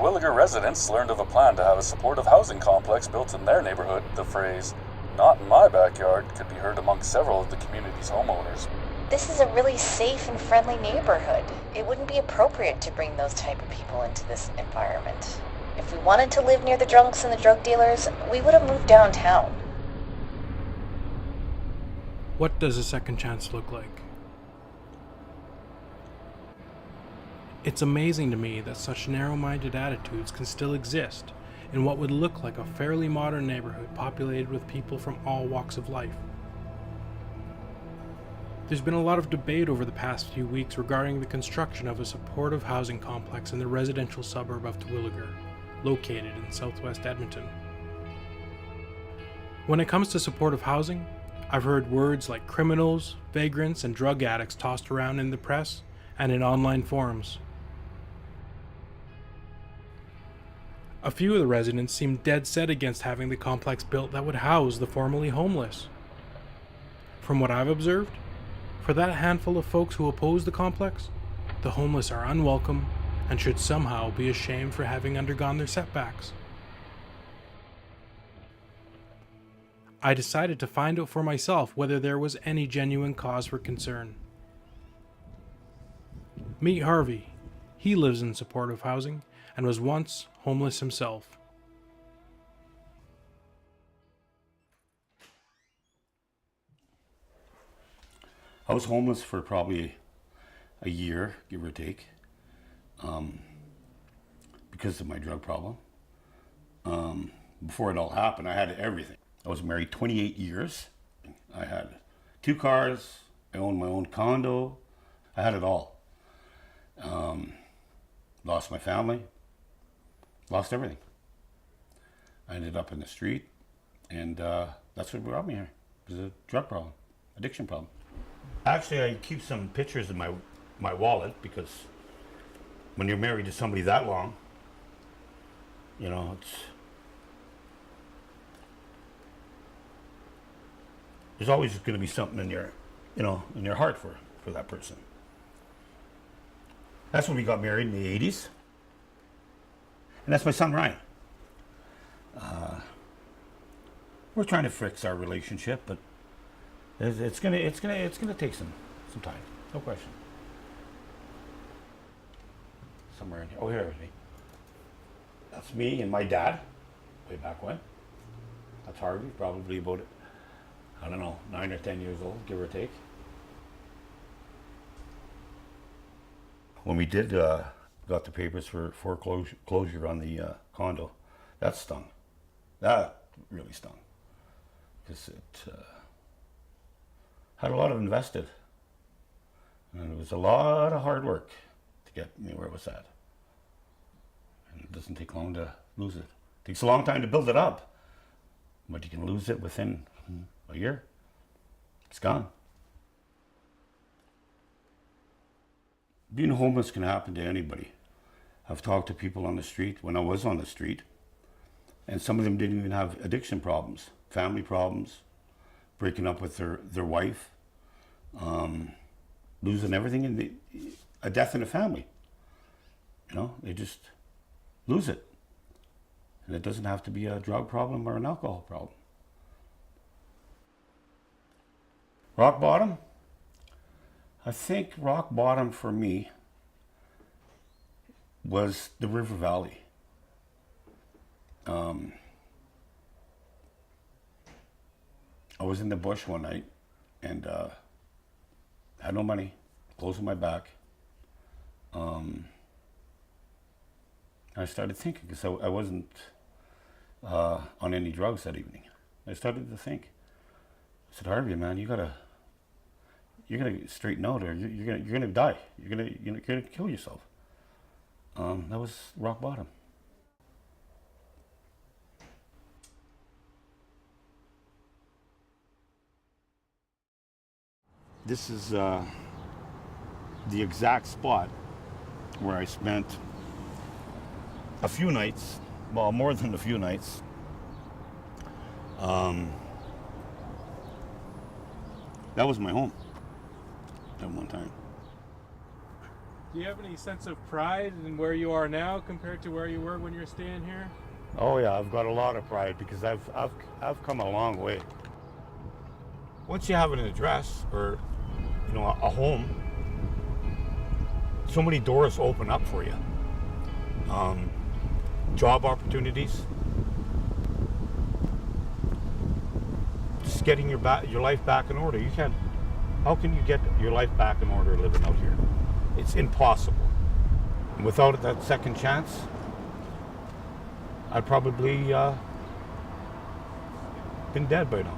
Terwilliger residents learned of a plan to have a supportive housing complex built in their neighborhood, the phrase, "not in my backyard," could be heard among several of the community's homeowners. This is a really safe and friendly neighborhood. It wouldn't be appropriate to bring those type of people into this environment. If we wanted to live near the drunks and the drug dealers, we would have moved downtown. What does a second chance look like? It's amazing to me that such narrow-minded attitudes can still exist in what would look like a fairly modern neighborhood populated with people from all walks of life. There's been a lot of debate over the past few weeks regarding the construction of a supportive housing complex in the residential suburb of Terwilliger, located in southwest Edmonton. When it comes to supportive housing, I've heard words like criminals, vagrants, and drug addicts tossed around in the press and in online forums. A few of the residents seemed dead set against having the complex built that would house the formerly homeless. From what I've observed, for that handful of folks who oppose the complex, the homeless are unwelcome and should somehow be ashamed for having undergone their setbacks. I decided to find out for myself whether there was any genuine cause for concern. Meet Harvey. He lives in supportive housing and was once homeless himself. I was homeless for probably a year, give or take, because of my drug problem. Before it all happened, I had everything. I was married 28 years. I had 2 cars. I owned my own condo. I had it all. Lost my family. Lost everything. I ended up in the street, and that's what brought me here. It was a drug problem, addiction problem. Actually, I keep some pictures in my wallet because when you're married to somebody that long, you know, there's always going to be something in your, in your heart for that person. That's when we got married in the 80s. And that's my son, Ryan. We're trying to fix our relationship, but it's gonna take some time, no question. Somewhere in here. Oh, here it is. That's me and my dad, way back when. That's Harvey, probably about, I don't know, 9 or 10 years old, give or take. When we did got the papers for foreclosure on the condo, that stung. That really stung. Because it had a lot of invested. And it was a lot of hard work to get me where it was at. And it doesn't take long to lose it. It takes a long time to build it up. But you can lose it within a year. It's gone. Being homeless can happen to anybody. I've talked to people on the street when I was on the street, and some of them didn't even have addiction problems, family problems, breaking up with their wife, losing everything, and a death in the family. They just lose it. And it doesn't have to be a drug problem or an alcohol problem. Rock bottom? I think rock bottom for me was the River Valley. I was in the bush one night and had no money, clothes on my back. I started thinking, because I wasn't on any drugs that evening. I started to think. I said, Harvey, man, you're gonna straighten out, or you're gonna die. You're gonna kill yourself. That was rock bottom. This is the exact spot where I spent a few nights, well, more than a few nights. That was my home at one time. Do you have any sense of pride in where you are now compared to where you were when you're staying here? Oh yeah, I've got a lot of pride because I've come a long way. Once you have an address or a home, so many doors open up for you. Job opportunities, just getting your life back in order. How can you get your life back in order living out here? It's impossible. And without that second chance, I'd probably been dead by now.